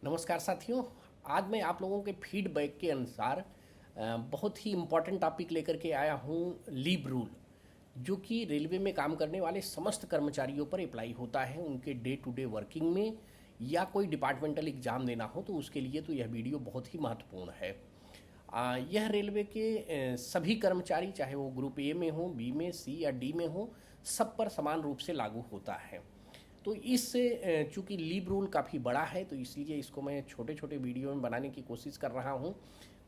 नमस्कार साथियों। आज मैं आप लोगों के फीडबैक के अनुसार बहुत ही इम्पॉर्टेंट टॉपिक लेकर के आया हूँ। लीव रूल, जो कि रेलवे में काम करने वाले समस्त कर्मचारियों पर अप्लाई होता है उनके डे टू डे वर्किंग में, या कोई डिपार्टमेंटल एग्ज़ाम देना हो तो उसके लिए तो यह वीडियो बहुत ही महत्वपूर्ण है। यह रेलवे के सभी कर्मचारी, चाहे वो ग्रुप ए में हो, बी में, सी या डी में हो, सब पर समान रूप से लागू होता है। तो इस चूँकि लीव रूल काफ़ी बड़ा है तो इसलिए इसको मैं छोटे छोटे वीडियो में बनाने की कोशिश कर रहा हूँ।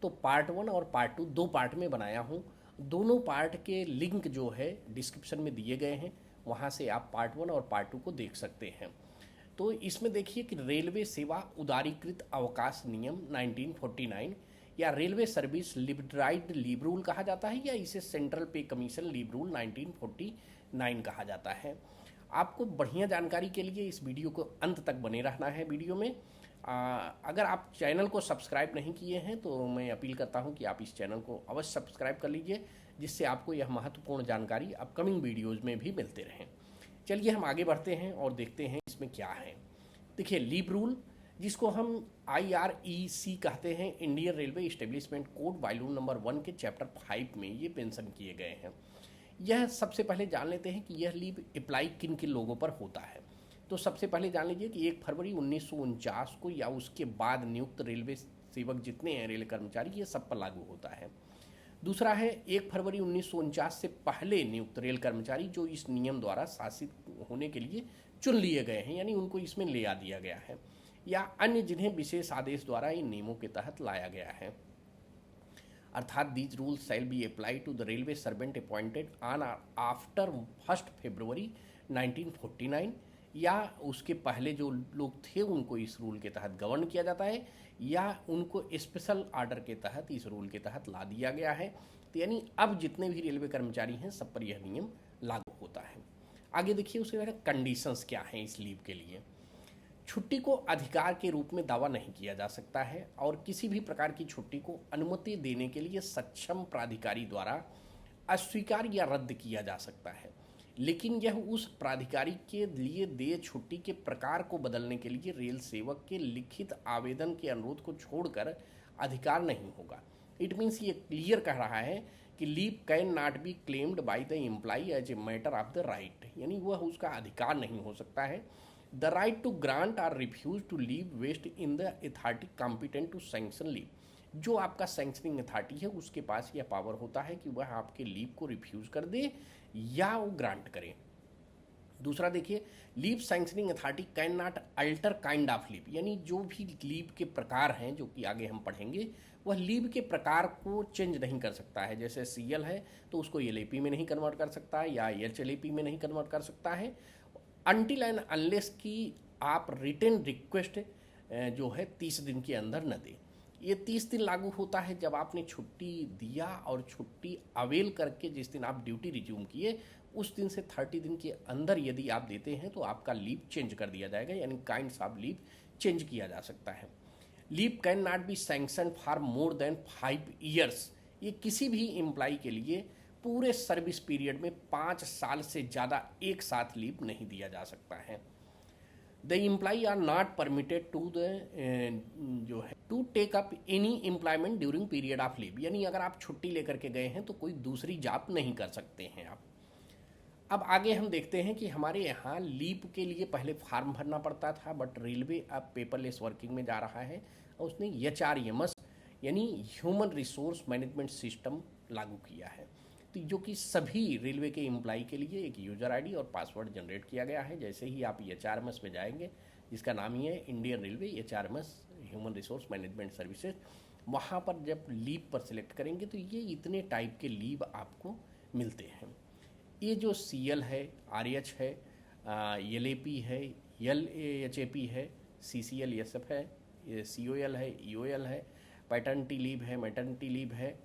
तो पार्ट 1 और पार्ट 2 दो पार्ट में बनाया हूँ। दोनों पार्ट के लिंक जो है डिस्क्रिप्शन में दिए गए हैं, वहाँ से आप पार्ट 1 और पार्ट 2 को देख सकते हैं। तो इसमें देखिए कि रेलवे सेवा उदारीकृत अवकाश नियम 1949 या रेलवे सर्विस लिबर्टाइज्ड लीव रूल कहा जाता है, या इसे सेंट्रल पे कमीशन लीव रूल 1949 कहा जाता है। आपको बढ़िया जानकारी के लिए इस वीडियो को अंत तक बने रहना है। वीडियो में अगर आप चैनल को सब्सक्राइब नहीं किए हैं तो मैं अपील करता हूं कि आप इस चैनल को अवश्य सब्सक्राइब कर लीजिए, जिससे आपको यह महत्वपूर्ण जानकारी अपकमिंग वीडियोज़ में भी मिलते रहें। चलिए हम आगे बढ़ते हैं और देखते हैं इसमें क्या है। देखिए, लीव रूल, जिसको हम IREC कहते हैं, Indian railway establishment code, volume number 1 के चैप्टर 5 में ये मेंशन किए गए हैं। यह सबसे पहले जान लेते हैं कि यह लीव अप्लाई किन किन लोगों पर होता है। तो सबसे पहले जान लीजिए कि 1 फरवरी 1949 को या उसके बाद नियुक्त रेलवे सेवक जितने हैं, रेल कर्मचारी, ये सब पर लागू होता है। दूसरा है 1 फरवरी 1949 से पहले नियुक्त रेल कर्मचारी जो इस नियम द्वारा शासित होने के लिए चुन लिए गए हैं, यानी उनको इसमें ले आ दिया गया है, या अन्य जिन्हें विशेष आदेश द्वारा इन नियमों के तहत लाया गया है। अर्थात these rules shall be apply to the railway servant appointed on after 1 February 1949, या उसके पहले जो लोग थे उनको इस रूल के तहत गवर्न किया जाता है, या उनको स्पेशल ऑर्डर के तहत इस रूल के तहत ला दिया गया है। तो यानी अब जितने भी रेलवे कर्मचारी हैं सब पर यह नियम लागू होता है। आगे देखिए उसके बाद कंडीशंस क्या हैं इस लीव के लिए। छुट्टी को अधिकार के रूप में दावा नहीं किया जा सकता है, और किसी भी प्रकार की छुट्टी को अनुमति देने के लिए सक्षम प्राधिकारी द्वारा अस्वीकार या रद्द किया जा सकता है, लेकिन यह उस प्राधिकारी के लिए देय छुट्टी के प्रकार को बदलने के लिए रेल सेवक के लिखित आवेदन के अनुरोध को छोड़कर अधिकार नहीं होगा। इट मीन्स ये क्लियर कह रहा है कि leave can not be claimed by the employ as a matter of the right, यानी वह उसका अधिकार नहीं हो सकता है। द राइट टू ग्रांट और refuse to leave vest in the authority competent to sanction leave, जो आपका सैंक्शनिंग अथॉरिटी है उसके पास यह पावर होता है कि वह आपके लीव को रिफ्यूज कर दे या वो ग्रांट करे। दूसरा देखिए, leave sanctioning authority can not alter kind of leave, यानी जो भी लीव के प्रकार हैं जो कि आगे हम पढ़ेंगे, वह लीव के प्रकार को चेंज नहीं कर सकता है। जैसे CL है तो उसको LAP में नहीं कन्वर्ट कर सकता है, या HLAP में नहीं कन्वर्ट कर सकता है, अनटिल एंड अनलेस कि आप रिटन रिक्वेस्ट जो है 30 दिन के अंदर न दें। ये 30 दिन लागू होता है जब आपने छुट्टी दिया और छुट्टी अवेल करके जिस दिन आप ड्यूटी रिज्यूम किए उस दिन से 30 दिन के अंदर यदि आप देते हैं तो आपका लीव चेंज कर दिया जाएगा, यानी काइंड्स ऑफ लीव चेंज किया जा सकता है। Leave can not B sanction for more than 5 years, ये किसी भी एम्प्लॉय के लिए पूरे सर्विस पीरियड में 5 साल से ज़्यादा एक साथ लीव नहीं दिया जा सकता है। The employ are not permitted to the जो है to take up any employment during period of leave, यानी अगर आप छुट्टी लेकर के गए हैं तो कोई दूसरी जॉब नहीं कर सकते हैं आप। अब आगे हम देखते हैं कि हमारे यहाँ लीव के लिए पहले फॉर्म भरना पड़ता था, बट रेलवे अब पेपरलेस वर्किंग में जा रहा है और उसने HRMS यानी ह्यूमन रिसोर्स मैनेजमेंट सिस्टम लागू किया है। तो जो कि सभी रेलवे के एम्प्लॉय के लिए एक यूजर ID और पासवर्ड जनरेट किया गया है। जैसे ही आप HRMS में जाएंगे, जिसका नाम ही है Indian railway HRMS human resource management services, वहाँ पर जब लीव पर सिलेक्ट करेंगे तो ये इतने टाइप के लीव आपको मिलते हैं। ये जो CL है, RH है, LAP है, LHAP है, CCL SF है, ये COL है, EOL है, पैटर्निटी लीव है, मैटर्निटी लीव है,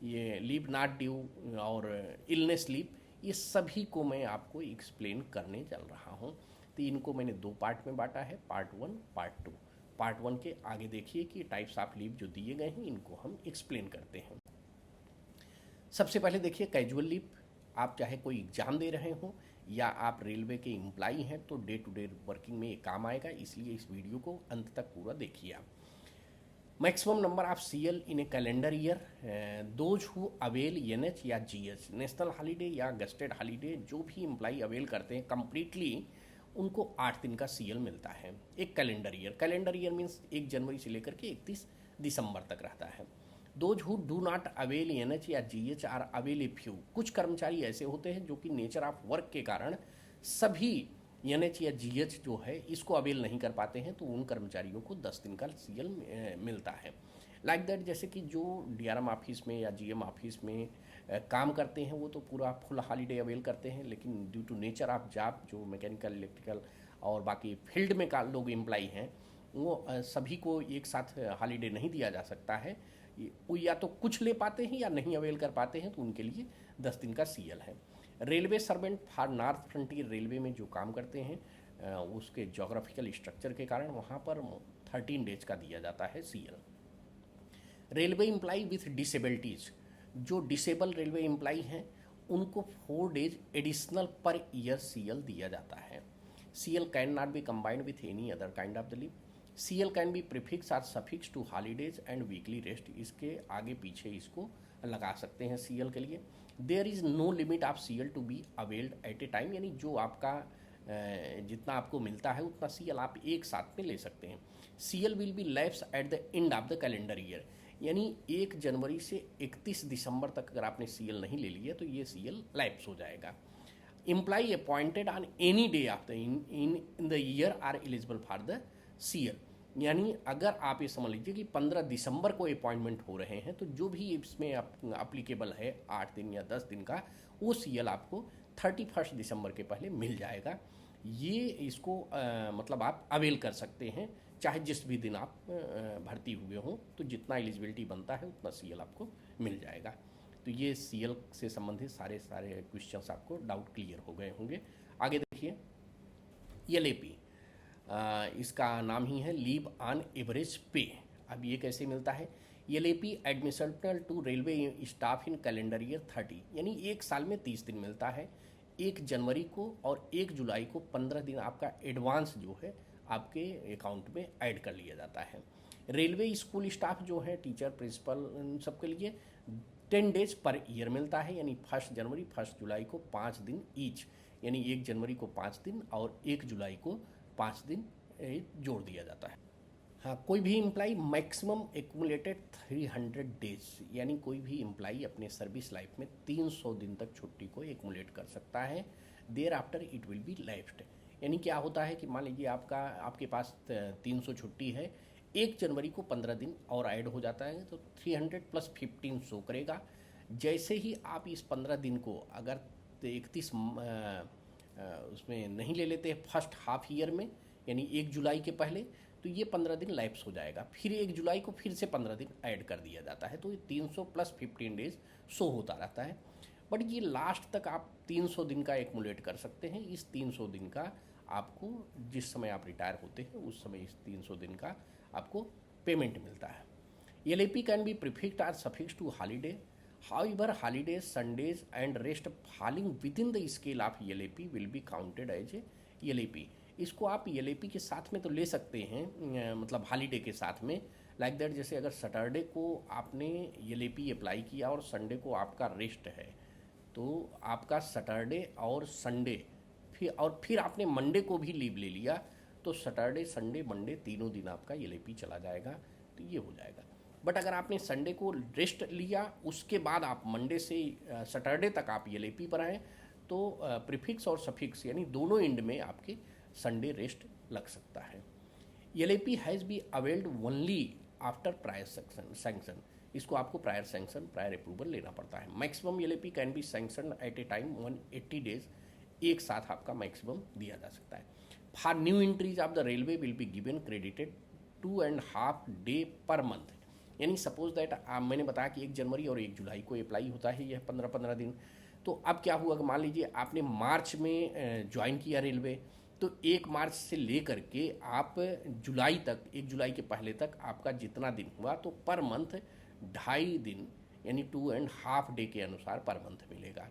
ये लीव नॉट ड्यू और इलनेस लीव, ये सभी को मैं आपको एक्सप्लेन करने चल रहा हूँ। तो इनको मैंने 2 पार्ट में बांटा है, पार्ट 1 पार्ट 2। पार्ट 1 के आगे देखिए कि टाइप्स ऑफ लीव जो दिए गए हैं इनको हम एक्सप्लेन करते हैं। सबसे पहले देखिए कैजुअल लीव, आप चाहे कोई एग्ज़ाम दे रहे हो या आप रेलवे के एम्प्लॉई हैं तो डे टू डे वर्किंग में ये काम आएगा, इसलिए इस वीडियो को अंत तक पूरा देखिए आप। Maximum number of CL in a calendar year, those who avail NH या जीएच, नेशनल हॉलीडे या गस्टेड हॉलीडे, जो भी एम्प्लॉई अवेल करते हैं कंप्लीटली उनको 8 दिन का सीएल मिलता है एक calendar year. Calendar year means 1 जनवरी से लेकर के 31 दिसंबर तक रहता है। Those who do not avail NH या GH or avail a few, कुछ कर्मचारी ऐसे होते हैं जो कि नेचर ऑफ वर्क के कारण सभी एनएच या जीएच जो है इसको अवेल नहीं कर पाते हैं, तो उन कर्मचारियों को 10 दिन का सीएल मिलता है। लाइक दैट, जैसे कि जो डीआरएम ऑफिस में या जीएम ऑफिस में काम करते हैं वो तो पूरा फुल हॉलीडे अवेल करते हैं, लेकिन due to nature of job जो मैकेनिकल, इलेक्ट्रिकल और बाकी फील्ड में का लोग एम्प्लॉई हैं वो सभी को एक साथ हॉलीडे नहीं दिया जा सकता है। वो या तो कुछ ले पाते हैं या नहीं अवेल कर पाते हैं, तो उनके लिए 10 दिन का सीएल है। Railway servant for north frontier railway में जो काम करते हैं उसके जोग्राफिकल स्ट्रक्चर के कारण वहाँ पर 13 डेज का दिया जाता है CL. Railway employee with disabilities, जो डिसेबल रेलवे एम्प्लॉई हैं उनको 4 days additional per year CL दिया जाता है। CL can not be combined with any other kind of the leave. CL can be prefix or suffix to holidays and weekly rest, इसके आगे पीछे इसको लगा सकते हैं सीएल के लिए। There is no limit of CL to be availed at a time, यानी जो आपका जितना आपको मिलता है उतना सीएल आप एक साथ में ले सकते हैं। CL will be lapse at the end of the calendar year, यानी 1 जनवरी से 31 दिसंबर तक अगर आपने सीएल नहीं ले लिया तो ये सीएल लैप्स हो जाएगा। Employee appointed on any day of the in the year are eligible for the CL, यानी अगर आप ये समझ लीजिए कि 15 दिसंबर को अपॉइंटमेंट हो रहे हैं तो जो भी इसमें अप्लीकेबल है 8 दिन या 10 दिन का, वो सीएल आपको 31 दिसंबर के पहले मिल जाएगा। ये इसको मतलब आप अवेल कर सकते हैं चाहे जिस भी दिन आप भर्ती हुए हों, तो जितना एलिजिबिलिटी बनता है उतना सीएल आपको मिल जाएगा। तो ये सीएल से संबंधित सारे क्वेश्चंस आपको डाउट क्लियर हो गए होंगे। आगे देखिए, एलएपी, इसका नाम ही है लीव ऑन एवरेज पे। अब ये कैसे मिलता है? LAP admissible to railway staff in calendar year 30, यानी 1 साल में 30 दिन मिलता है। 1 जनवरी को और 1 जुलाई को 15 दिन आपका एडवांस जो है आपके अकाउंट में ऐड कर लिया जाता है। रेलवे स्कूल स्टाफ जो है, टीचर, प्रिंसिपल, इन सब के लिए 10 डेज पर ईयर मिलता है, यानी 1 जनवरी 1 जुलाई को 5 दिन ईच, यानी 1 जनवरी को 5 दिन और 1 जुलाई को 5 दिन जोड़ दिया जाता है। हाँ, कोई भी एम्प्लाई मैक्सिमम एक्यूमुलेटेड 300 डेज, यानी कोई भी एम्प्लाई अपने सर्विस लाइफ में 300 दिन तक छुट्टी को एक्यूमुलेट कर सकता है। There after it will be left, यानी क्या होता है कि मान लीजिए आपके पास 300 छुट्टी है, 1 जनवरी को 15 दिन और ऐड हो जाता है तो 300 + 15 शो करेगा। जैसे ही आप इस 15 दिन को अगर 31 उसमें नहीं ले लेते हैं फर्स्ट हाफ ईयर में, यानी 1 जुलाई के पहले, तो ये 15 दिन लैप्स हो जाएगा। फिर 1 जुलाई को फिर से 15 दिन ऐड कर दिया जाता है, तो ये 300 + 15 डेज शो होता रहता है। बट ये लास्ट तक आप 300 दिन का एक्मुलेट कर सकते हैं। इस 300 दिन का आपको जिस समय आप रिटायर होते हैं उस समय इस 300 दिन का आपको पेमेंट मिलता है। LAP can be prefixed or suffixed to holiday, however holidays, Sundays and rest falling within the scale of LAP will be counted as a LAP. इसको आप एलएपी के साथ में तो ले सकते हैं, मतलब हॉलीडे के साथ में। लाइक दैट, जैसे अगर सैटरडे को आपने एलएपी अप्लाई किया और संडे को आपका रेस्ट है, तो आपका सैटरडे और संडे फिर आपने मंडे को भी लीव ले लिया, तो सैटरडे, संडे, मंडे तीनों दिन आपका एलएपी चला जाएगा, तो ये हो जाएगा। बट अगर आपने संडे को रेस्ट लिया, उसके बाद आप मंडे से सैटरडे तक आप एलएपी पर आए, तो प्रीफिक्स और सफिक्स यानी दोनों एंड में आपके संडे रेस्ट लग सकता है। LAP has be availed only after prior sanction, इसको आपको प्रायर सैंक्शन, प्रायर अप्रूवल लेना पड़ता है। Maximum LAP can be sanction at a time 180 days, एक साथ आपका मैक्सिमम दिया जा सकता है। For new entries of the railway will be given credited 2.5 day per month, यानी सपोज दैट मैंने बताया कि 1 जनवरी और 1 जुलाई को अप्लाई होता है यह 15-15 दिन। तो अब क्या हुआ कि मान लीजिए आपने मार्च में ज्वाइन किया रेलवे, तो 1 मार्च से लेकर के आप जुलाई तक, 1 जुलाई के पहले तक आपका जितना दिन हुआ, तो पर मंथ 2.5 दिन यानी 2.5 डे के अनुसार पर मंथ मिलेगा।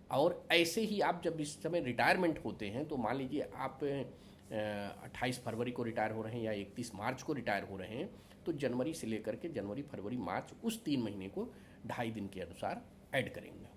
और ऐसे ही आप जब इस समय रिटायरमेंट होते हैं तो मान लीजिए आप 28 फरवरी को रिटायर हो रहे हैं या 31 मार्च को रिटायर हो रहे हैं, तो जनवरी से लेकर के जनवरी फरवरी मार्च उस 3 महीने को 2.5 दिन के अनुसार ऐड करेंगे।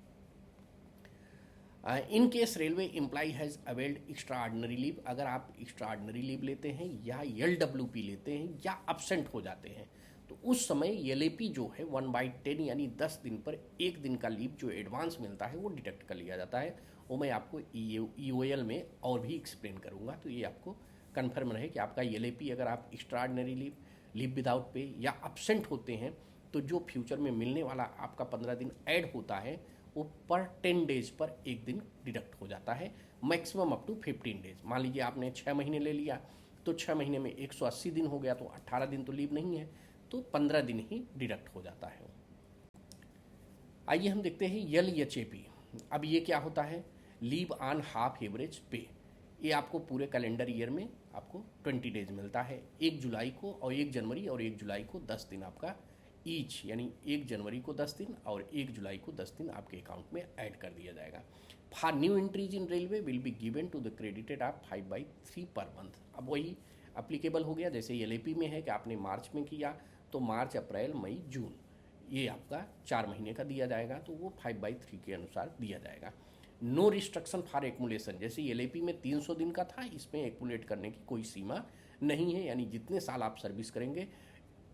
In case railway employ has availed extra ordinary leave, अगर आप एक्स्ट्रा ऑर्डिनरी लीव लेते हैं या LWP लेते हैं या एब्सेंट हो जाते हैं तो उस समय LAP जो है 1/10 यानी 10 दिन पर 1 दिन का लीव जो एडवांस मिलता है वो डिडक्ट कर लिया जाता है। वो मैं आपको EOL में और भी एक्सप्लेन करूँगा, तो ये आपको कन्फर्म रहे कि आपका LAP अगर आप एक्स्ट्रा ऑर्डिनरी लीव विदाउट पे या एब्सेंट होते हैं तो जो फ्यूचर में मिलने वाला आपका 15 दिन ऐड होता है वो पर 10 डेज पर 1 दिन डिडक्ट हो जाता है, मैक्सिमम अप टू 15 डेज। मान लीजिए आपने 6 महीने ले लिया तो 6 महीने में 180 दिन हो गया, तो 18 दिन तो लीव नहीं है, तो 15 दिन ही डिडक्ट हो जाता है। आइए हम देखते हैं LHAP। अब ये क्या होता है? लीव ऑन हाफ एवरेज पे। ये आपको पूरे कैलेंडर ईयर में आपको 20 डेज मिलता है, 1 जुलाई को और 1 जनवरी और 1 जुलाई को 10 दिन आपका ईच, यानी 1 जनवरी को 10 दिन और 1 जुलाई को 10 दिन आपके अकाउंट में ऐड कर दिया जाएगा। For new entries in railway will be given to the credited आप 5/3 पर मंथ। अब वही अप्लीकेबल हो गया जैसे LAP में है कि आपने मार्च में किया तो मार्च अप्रैल मई जून ये आपका 4 महीने का दिया जाएगा, तो वो 5/3 के अनुसार दिया जाएगा। नो रिस्ट्रिक्शन फॉर एक्मुलेशन, जैसे LAP में 300 दिन का था, इसमें एक्मुलेट करने की कोई सीमा नहीं है, यानी जितने साल आप सर्विस करेंगे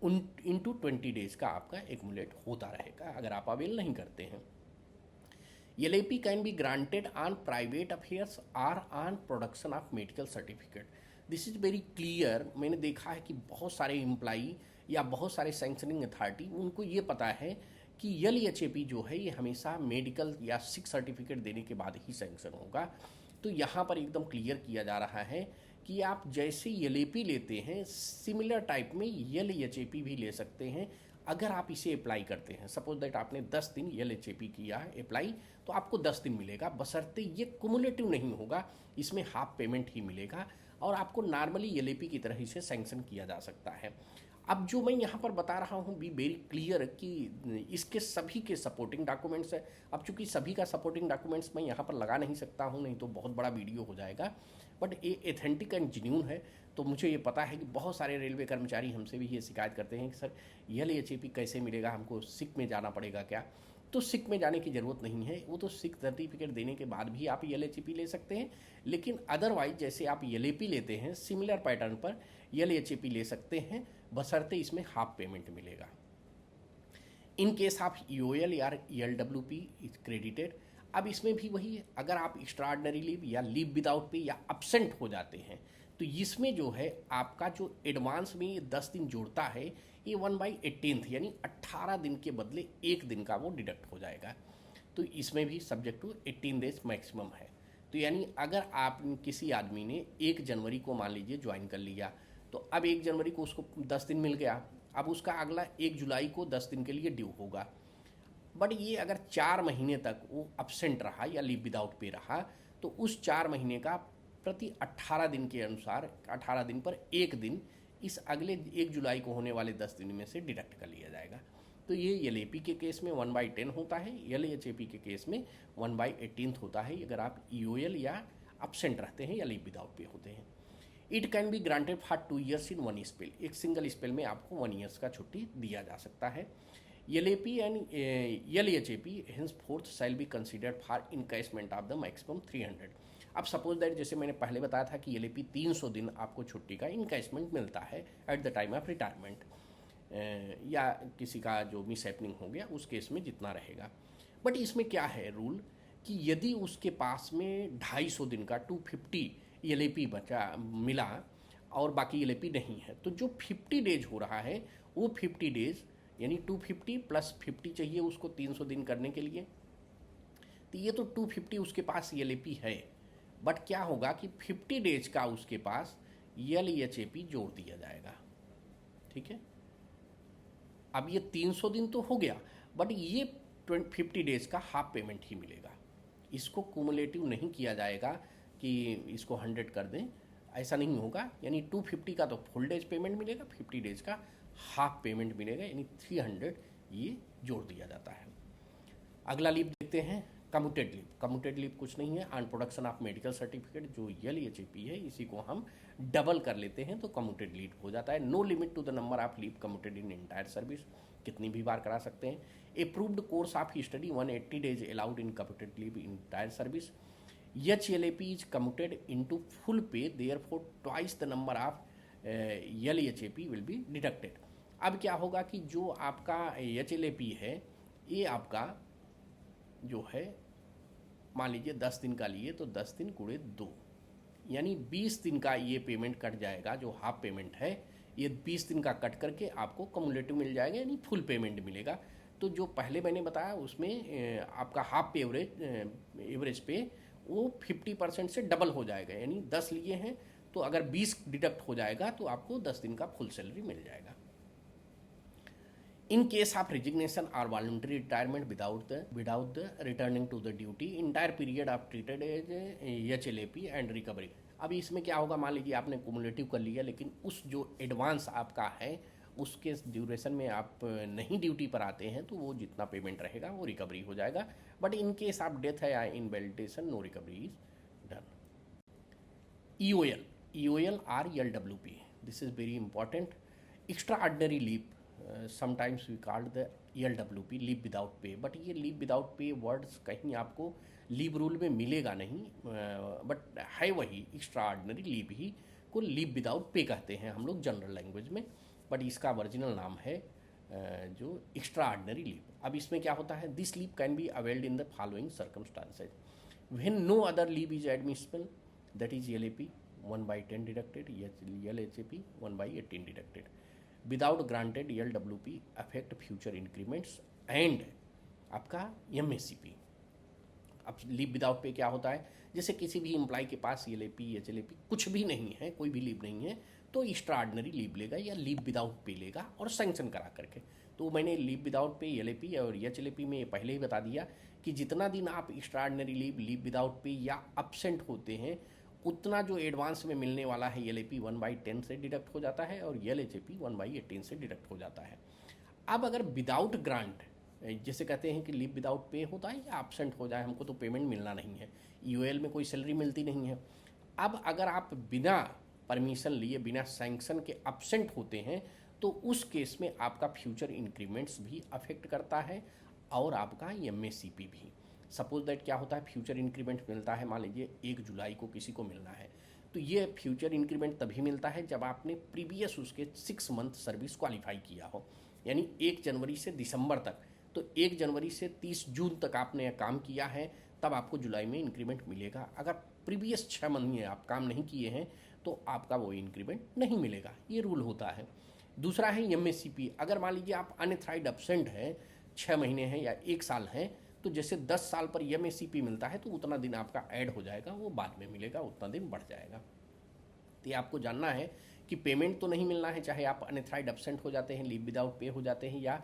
इंटू 20 डेज का आपका एक्मुलेट होता रहेगा अगर आप अवेल नहीं करते हैं। LAP can be granted on private affairs और on production of medical certificate. This is very clear. मैंने देखा है कि बहुत सारे एम्प्लॉई या बहुत सारे सैंक्शनिंग अथॉरिटी उनको ये पता है कि LHAP जो है ये हमेशा मेडिकल या सिक सर्टिफिकेट देने के बाद ही सैंक्शन होगा। तो यहाँ पर एकदम क्लियर किया जा रहा है कि आप जैसे LAP लेते हैं सिमिलर टाइप में LHAP भी ले सकते हैं अगर आप इसे अप्लाई करते हैं। सपोज दैट आपने 10 दिन LHAP किया है अप्लाई, तो आपको 10 दिन मिलेगा, बशर्ते ये कुमुलेटिव नहीं होगा, इसमें हाफ पेमेंट ही मिलेगा और आपको नॉर्मली LAP की तरह इसे सैंक्शन किया जा सकता है। अब जो मैं यहाँ पर बता रहा हूँ बी वेरी क्लियर कि इसके सभी के सपोर्टिंग डॉक्यूमेंट्स है। अब चूंकि सभी का सपोर्टिंग डॉक्यूमेंट्स मैं यहाँ पर लगा नहीं सकता हूँ, नहीं तो बहुत बड़ा वीडियो हो जाएगा, बट ये एथेंटिक एंड जेन्युइन है। तो मुझे ये पता है कि बहुत सारे रेलवे कर्मचारी हमसे भी ये शिकायत करते हैं कि सर LHAP कैसे मिलेगा, हमको सिक में जाना पड़ेगा क्या? तो सिक में जाने की ज़रूरत नहीं है, वो तो सिक सर्टिफिकेट देने के बाद भी आप LHAP ले सकते हैं, लेकिन अदरवाइज जैसे आप LAP लेते हैं सिमिलर पैटर्न पर LHAP ले सकते हैं, बशर्ते इसमें हाफ पेमेंट मिलेगा। इन केस ऑफ EOL या LWP इज क्रेडिटेड। अब इसमें भी वही है, अगर आप एक्स्ट्राऑर्डिनरी लीव या लीव विदाउट पे या एब्सेंट हो जाते हैं तो इसमें जो है आपका जो एडवांस में ये 10 दिन जोड़ता है ये 1/18 यानी 18 दिन के बदले 1 दिन का वो डिडक्ट हो जाएगा। तो इसमें भी सब्जेक्ट टू 18 डेज मैक्सिमम है। तो यानी अगर आप किसी आदमी ने 1 जनवरी को मान लीजिए ज्वाइन कर लिया, तो अब 1 जनवरी को उसको 10 दिन मिल गया, अब उसका अगला 1 जुलाई को 10 दिन के लिए ड्यू होगा। बट ये अगर 4 महीने तक वो एब्सेंट रहा या लीव विदाउट पे रहा तो उस 4 महीने का प्रति 18 दिन के अनुसार 18 दिन पर 1 दिन इस अगले 1 जुलाई को होने वाले 10 दिन में से डिडक्ट कर लिया जाएगा। तो ये LAP के केस में 1/10 होता है, LHAP के केस में 1/18 होता है अगर आप EOL या एब्सेंट रहते हैं या लीव विदाउट पे होते हैं। It can be granted for 2 years in 1 spell. एक सिंगल स्पेल में आपको 1 ईयर्स का छुट्टी दिया जा सकता है। LAP and LHAP henceforth shall be considered for encashment of the maximum 300। अब सपोज दैट जैसे मैंने पहले बताया था कि LAP 300 दिन आपको छुट्टी का इनकैशमेंट मिलता है at the time of retirement, या किसी का जो मिस हैपनिंग हो गया उस केस में जितना रहेगा। बट इसमें क्या है रूल कि यदि उसके पास में 250 दिन का 250 LAP बचा मिला और बाकी LAP नहीं है, तो जो 50 डेज हो रहा है वो 50 डेज यानी 250 प्लस 50 चाहिए उसको 300 दिन करने के लिए, तो ये तो 250 उसके पास LAP है। बट क्या होगा कि 50 डेज का उसके पास LHAP जोड़ दिया जाएगा, ठीक है। अब ये 300 दिन तो हो गया, बट ये 50 डेज का हाफ पेमेंट ही मिलेगा, इसको कुमुलेटिव नहीं किया जाएगा कि इसको 100 कर दें, ऐसा नहीं होगा। यानी 250 का तो फुल डेज पेमेंट मिलेगा, 50 डेज का हाफ पेमेंट मिलेगा, यानी 300 ये जोड़ दिया जाता है। अगला लीव देखते हैं कम्यूटेड लीव कुछ नहीं है, on production of medical certificate जो LHAP है इसी को हम डबल कर लेते हैं तो कम्यूटेड लीव हो जाता है। No limit to the number of leave commuted in entire service, कितनी भी बार करा सकते हैं। Approved course of study 180 days allowed in commuted leave in entire service. HLAP is commuted into full pay, therefore twice the number of LHAP will be deducted। अब क्या होगा कि जो आपका HLAP है ये आपका जो है मान लीजिए 10 दिन का लिए तो 10 दिन गुणे 2 यानी 20 दिन का ये पेमेंट कट जाएगा। जो हाफ पेमेंट है ये 20 दिन का कट करके आपको कम्युलेटिव मिल जाएगा यानी फुल पेमेंट मिलेगा। तो जो पहले मैंने बताया उसमें आपका हाफ पे एवरेज पे वो 50% से डबल हो जाएगा, यानी 10 लिए हैं तो अगर 20 डिडक्ट हो जाएगा तो आपको 10 दिन का फुल सैलरी मिल जाएगा। इन केस ऑफ रिजिग्नेशन और voluntary retirement without the returning to the duty entire period of treated as HLAP and recovery. अभी इसमें क्या होगा, मान लीजिए आपने कुमुलेटिव कर लिया लेकिन उस जो एडवांस आपका है उसके ड्यूरेशन में आप नहीं ड्यूटी पर आते हैं तो वो जितना पेमेंट रहेगा वो रिकवरी हो जाएगा। But in case of death है या invalidation no recovery is done. EOL और LWP, this is very important. Extra ordinary leave sometimes we called the LWP leave without pay, but ये लीव विदाउट पे वर्ड्स कहीं आपको leave rule में मिलेगा नहीं, but है वही एक्स्ट्रा ऑर्डिनरी लीव ही को लीव विदाउट पे कहते हैं हम लोग जनरल लैंग्वेज में, बट इसका ओरिजिनल नाम है जो एक्स्ट्रा ऑर्डिनरी लीव। अब इसमें क्या होता है, this leave can be availed in the following circumstances when no other leave is admissible, that is LAP 1/10 deducted, LHAP 1/18 deducted. Without granted LWP affect future increments and आपका MACP। अब leave without pay क्या होता है, जैसे किसी भी employ के पास LAP HLAP कुछ भी नहीं है, कोई भी लीव नहीं है तो एक्स्ट्रा ऑर्डिनरी लीव लेगा या लीव विदाउट पे लेगा और सैंक्शन करा करके। तो मैंने लीव विदाउट पे LAP और HLAP में पहले ही बता दिया कि जितना दिन आप एक्स्ट्रा ऑर्डिनरी लीव विदाउट पे या अब्सेंट होते हैं उतना जो एडवांस में मिलने वाला है LAP 1/10 से डिडक्ट हो जाता है और LHAP 1/18 से डिडक्ट हो जाता है। अब अगर विदाउट ग्रांट, जैसे कहते हैं कि लीव विदाउट पे होता है या अब्सेंट हो जाए, हमको तो पेमेंट मिलना नहीं है, EOL में कोई सैलरी मिलती नहीं है। अब अगर आप बिना परमिशन लिए बिना सैंक्शन के अब्सेंट होते हैं तो उस केस में आपका फ्यूचर इंक्रीमेंट्स भी अफेक्ट करता है और आपका MACP भी। सपोज दैट क्या होता है, फ्यूचर इंक्रीमेंट मिलता है, मान लीजिए 1 जुलाई को किसी को मिलना है तो ये फ्यूचर इंक्रीमेंट तभी मिलता है जब आपने प्रीवियस उसके 6 मंथ सर्विस क्वालिफाई किया हो, यानी 1 जनवरी से दिसंबर तक। तो 1 जनवरी से 30 जून तक आपने काम किया है तब आपको जुलाई में इंक्रीमेंट मिलेगा। अगर प्रीवियस 6 महीने आप काम नहीं किए हैं तो आपका वो इंक्रीमेंट नहीं मिलेगा, ये रूल होता है। दूसरा है MACP। अगर मान लीजिए आप अनथराइड एब्सेंट हैं, 6 महीने हैं या 1 साल हैं, तो जैसे 10 साल पर MACP मिलता है तो उतना दिन आपका ऐड हो जाएगा, वो बाद में मिलेगा, उतना दिन बढ़ जाएगा। तो ये आपको जानना है कि पेमेंट तो नहीं मिलना है, चाहे आप अनथराइड एब्सेंट हो जाते हैं, लीव विदाउट पे हो जाते हैं या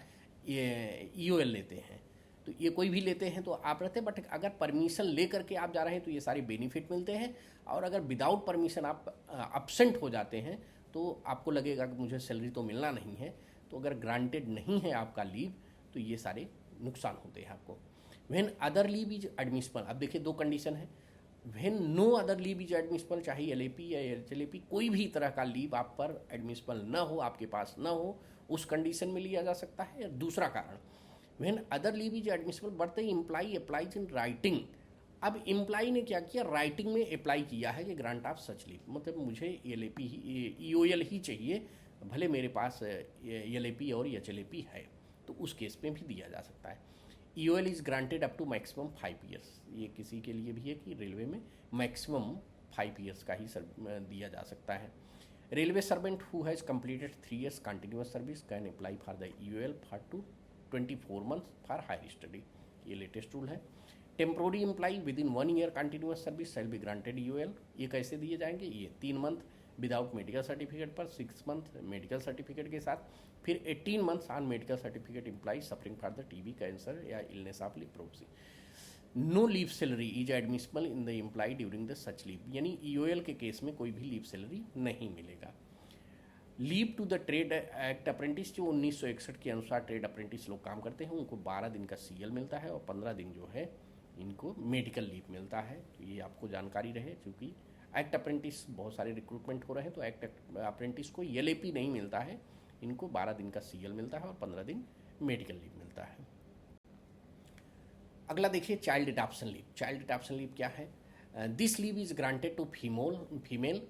EOL लेते हैं, तो ये कोई भी लेते हैं तो आप रहते हैं। बट अगर परमिशन ले करके आप जा रहे हैं तो ये सारे बेनिफिट मिलते हैं, और अगर विदाउट परमिशन आप अब्सेंट हो जाते हैं तो आपको लगेगा कि मुझे सैलरी तो मिलना नहीं है। तो अगर ग्रांटेड नहीं है आपका लीव तो ये सारे नुकसान होते हैं आपको। When other leave is admissible, अब देखिए 2 कंडीशन है। When no other leave is admissible, चाहे LAP या HLAP कोई भी तरह का लीव आप पर एडमिसिबल न हो, आपके पास न हो, उस कंडीशन में लिया जा सकता है। दूसरा कारण, when other leave is admissible but the employ applies in writing. अब एम्प्लॉय ने क्या किया, राइटिंग में अप्लाई किया है कि ग्रांट ऑफ सच लीव, मतलब मुझे LAP ही EOL ही चाहिए, भले मेरे पास LAP और HLAP है, तो उस केस में भी दिया जा सकता है। EOL is granted up to maximum 5 years. ये किसी के लिए भी है कि रेलवे में मैक्सिमम 5 ईयर्स का ही दिया जा सकता है। Railway servant who has completed 3 years continuous service can apply for the EOL for 24 months for higher study, ये लेटेस्ट रूल है। Temporary employee with in 1 year continuous service shall be granted EOL। ये कैसे दिए जाएंगे, ये 3 month without medical certificate पर, 6 month medical certificate के साथ, फिर 18 months on medical certificate employee suffering for the TB, cancer या illness of leprosy. No leave salary is admissible in the employ during the such leave, यानी EOL के case में कोई भी लीव सैलरी नहीं मिलेगा। Leave to the trade act apprentice, जो 1961 के अनुसार ट्रेड अप्रेंटिस लोग काम करते हैं उनको 12 दिन का CL मिलता है और 15 दिन जो है इनको मेडिकल लीव मिलता है। तो ये आपको जानकारी रहे, क्योंकि एक्ट अप्रेंटिस बहुत सारे रिक्रूटमेंट हो रहे हैं, तो एक्ट अप्रेंटिस को एलएपी नहीं मिलता है, इनको 12 दिन का सीएल मिलता है और 15 दिन मेडिकल लीव मिलता है। अगला देखिए child adoption leave. Child adoption leave क्या है? This leave is granted to female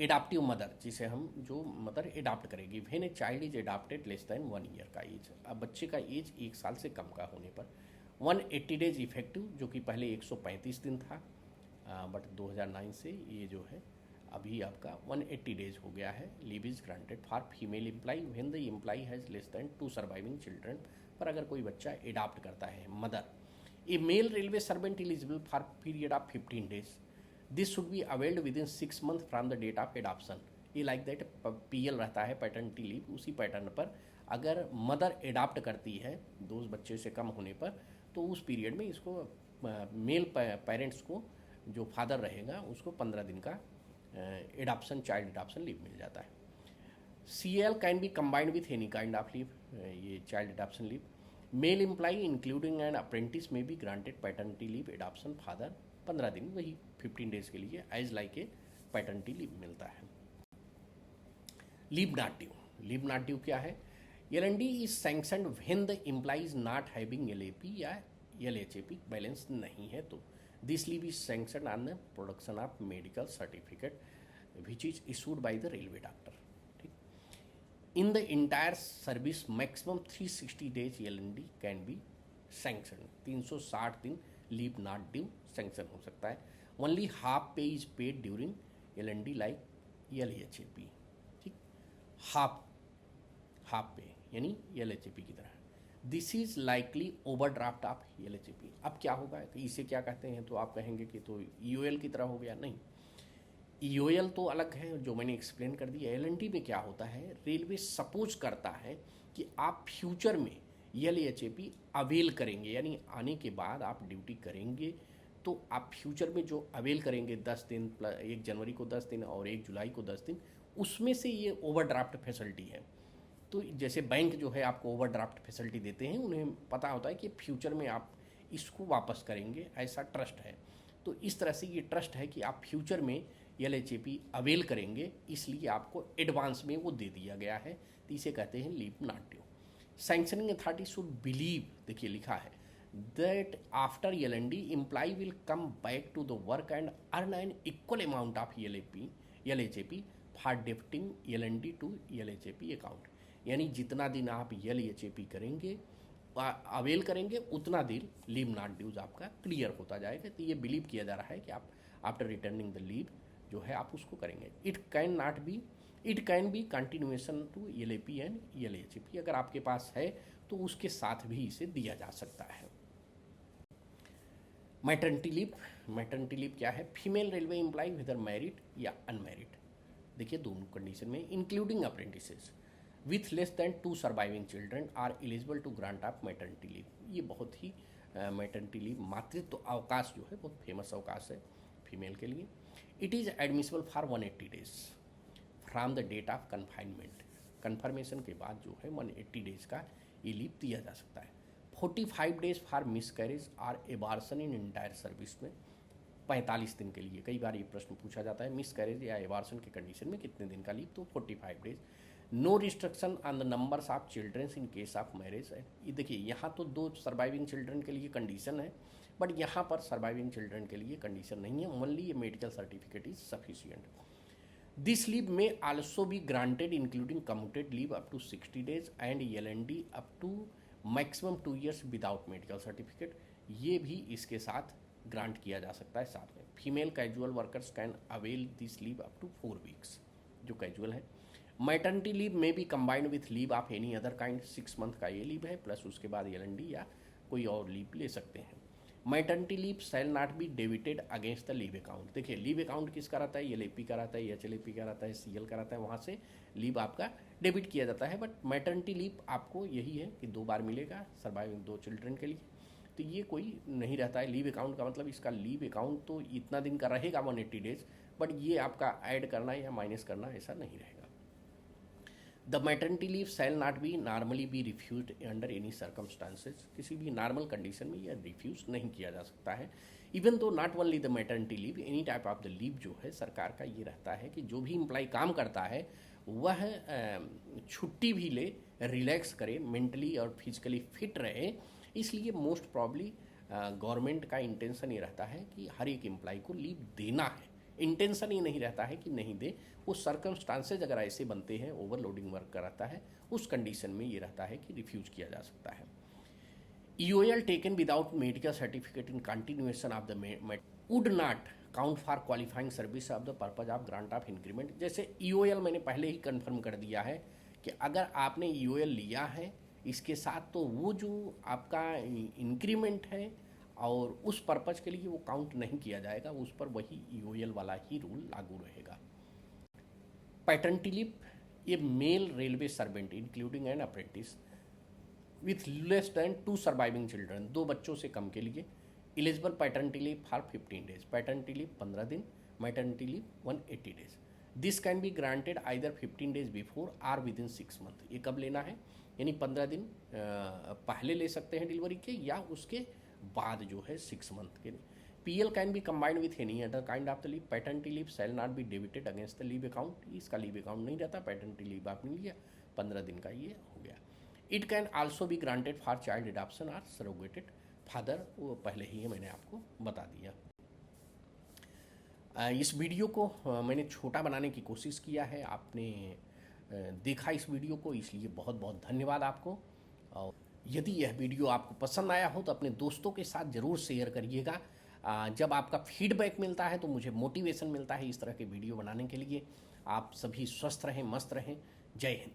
adaptive mother, जिसे हम जो मदर एडाप्ट करेगी, when a child is adapted less than 1 year का एज। अब बच्चे का एज 1 साल से कम का होने पर 180 डेज इफेक्टिव, जो कि पहले 135 दिन था, बट 2009 से ये जो है अभी आपका 180 डेज हो गया है। Leave is granted for female employee when the employee has less than 2 surviving children. पर अगर कोई बच्चा एडाप्ट करता है mother, a male railway servant eligible for period of 15 days, this should be availed with in 6 month from the date of adoption. ये like that PL रहता है, paternity leave, उसी पैटर्न पर अगर मदर एडाप्ट करती है 2 बच्चे से कम होने पर, तो उस पीरियड में इसको मेल पेरेंट्स को, जो फादर रहेगा, उसको 15 दिन का एडॉप्शन चाइल्ड एडॉप्शन लीव मिल जाता है। CL can be combined with any kind of leave, ये child adoption leave. Male employee including and apprentice में भी granted paternity leave adoption father 15 दिन, वही 15 डेज के लिए as like a paternity leave मिलता है। Leave not due. Leave not due क्या है? LND is sanctioned when the employ is not having LAP या LHAP बैलेंस नहीं है, तो this leave is sanctioned on the production of medical certificate which is issued by the railway doctor. ठीक, in the entire service maximum 360 days LND can be sanction. 360 दिन leave not due sanction हो सकता है। Only half pay is paid during LND like LHAP। ठीक, half pay यानी LHAP की तरह। This is likely overdraft of LHAP। अब क्या होगा, इसे क्या कहते हैं? तो आप कहेंगे कि तो EOL की तरह हो गया। नहीं, EOL तो अलग है, जो मैंने एक्सप्लेन कर दिया। LND में क्या होता है, रेलवे सपोज करता है कि आप फ्यूचर में LHAP अवेल करेंगे, यानी आने के बाद आप ड्यूटी करेंगे, तो आप फ्यूचर में जो अवेल करेंगे 10 दिन, 1 जनवरी को 10 दिन और 1 जुलाई को 10 दिन, उसमें से ये ओवरड्राफ्ट फैसिलिटी है। तो जैसे बैंक जो है आपको ओवरड्राफ्ट फैसिलिटी देते हैं, उन्हें पता होता है कि फ्यूचर में आप इसको वापस करेंगे, ऐसा ट्रस्ट है। तो इस तरह से ये ट्रस्ट है कि आप फ्यूचर में LHAP अवेल करेंगे, इसलिए आपको एडवांस में वो दे दिया गया है, तो इसे कहते हैं leave not due. Sanctioning authority should believe, देखिए लिखा है, that after LND employee will come back to the work and earn an equal amount of LHAP for debiting LND to LHAP account। यानी जितना दिन आप LHAP करेंगे, avail करेंगे, उतना दिन लीव नॉट ड्यूज आपका क्लियर होता जाएगा। तो ये बिलीव किया जा रहा है कि आप आफ्टर रिटर्निंग द लीव जो है आप उसको करेंगे। It can be continuation to LAP and LHAP। अगर आपके पास है तो उसके साथ भी इसे दिया जा सकता है। मैटर्निटी लीव क्या है? Female railway employ whether married या अनमैरिड, देखिए दोनों कंडीशन में, including apprentices with less than 2 surviving children are eligible to grant of maternity leave. ये बहुत ही मैटर्निटी लीव, मातृत्व अवकाश जो है बहुत फेमस अवकाश है फीमेल के लिए। It is admissible for 180 days from the date of confinement. Confirmation के बाद जो है 180 डेज का ये लीव दिया जा सकता है। 45 डेज फॉर मिसकैरेज और एबार्सन इन इंटायर सर्विस में 45 दिन के लिए। कई बार ये प्रश्न पूछा जाता है, मिसकैरेज या एबार्सन के कंडीशन में कितने दिन का लीव? तो 45 days. No restriction on the numbers of childrens in case of marriage. ये देखिए यहाँ तो 2 सर्वाइविंग चिल्ड्रन के लिए कंडीशन है, बट यहाँ पर सर्वाइविंग चिल्ड्रन के लिए कंडीशन नहीं है, ओनली ये medical certificate is sufficient. This leave may also be granted including commuted leave up to 60 days and LND up to maximum 2 years without medical certificate. ये भी इसके साथ ग्रांट किया जा सकता है साथ में। Female casual workers can avail this leave up to 4 weeks, जो कैजुअल है। मैटर्निटी लीव में भी combined with leave of any other kind, 6 month का ये लीव है, प्लस उसके बाद LND या कोई और लीव ले सकते हैं। Maternity leave shall not be debited against the leave account. देखिए लीव अकाउंट किसका रहता है? LAP का रहता है, HLAP का रहता है, CL का रहता है, वहाँ से लीव आपका डेबिट किया जाता है। बट मैटर्निटी लीव आपको यही है कि 2 बार मिलेगा सर्वाइविंग 2 चिल्ड्रन के लिए, तो ये कोई नहीं रहता है लीव अकाउंट का। मतलब इसका लीव अकाउंट तो इतना दिन का रहेगा 180 डेज, बट ये आपका ऐड करना या माइनस करना ऐसा नहीं रहेगा। The maternity leave shall not be normally be refuse under any circumstances, किसी भी नॉर्मल कंडीशन में यह रिफ्यूज नहीं किया जा सकता है। Even though not only the maternity leave, any type of the leave जो है सरकार का ये रहता है कि जो भी इम्प्लाई काम करता है वह छुट्टी भी ले, रिलैक्स करे, मेंटली और फिजिकली फिट रहे। इसलिए मोस्ट प्रॉब्ली गवर्नमेंट का इंटेंशन ये रहता है कि हर एक एम्प्लॉय को लीव देना है। इंटेंशन ही नहीं रहता है कि नहीं दे, वो सर्कमस्टांसेज अगर ऐसे बनते हैं, ओवरलोडिंग वर्क कराता है, उस कंडीशन में ये रहता है कि रिफ्यूज किया जा सकता है। EOL taken without medical certificate in continuation of the wood not count for qualifying service of the purpose of grant of increment. जैसे EOL मैंने पहले ही कंफर्म कर दिया है कि अगर आपने EOL लिया है, इसके साथ तो वो जो आपका इंक्रीमेंट है और उस पर्पज के लिए वो काउंट नहीं किया जाएगा, उस पर वही EOL वाला ही रूल लागू रहेगा। पैटर्निटी लीव, ये male railway servant including an apprentice with less than 2 surviving children, 2 बच्चों से कम के लिए eligible paternity leave for 15 days, paternity leave 15 दिन, maternity leave 180 days. This can be granted either 15 days before or with in 6 month. ये कब लेना है, यानी 15 दिन पहले ले सकते हैं डिलीवरी के, या उसके बाद जो है 6 मंथ के लिए। PL can be combined with any other kind of the leave. Paternity leave shall not be debited against the leave account, इसका लीव अकाउंट नहीं रहता। पैटर्निटी लीव आपने लिया 15 दिन का, ये हो गया। It can also be granted for child adoption और सरोगेटेड फादर, वो पहले ही मैंने आपको बता दिया। इस वीडियो को मैंने छोटा बनाने की कोशिश किया है, आपने देखा इस वीडियो को, इसलिए बहुत बहुत धन्यवाद आपको। और यदि यह वीडियो आपको पसंद आया हो तो अपने दोस्तों के साथ ज़रूर शेयर करिएगा। जब आपका फीडबैक मिलता है तो मुझे मोटिवेशन मिलता है इस तरह के वीडियो बनाने के लिए। आप सभी स्वस्थ रहें, मस्त रहें। जय हिंद।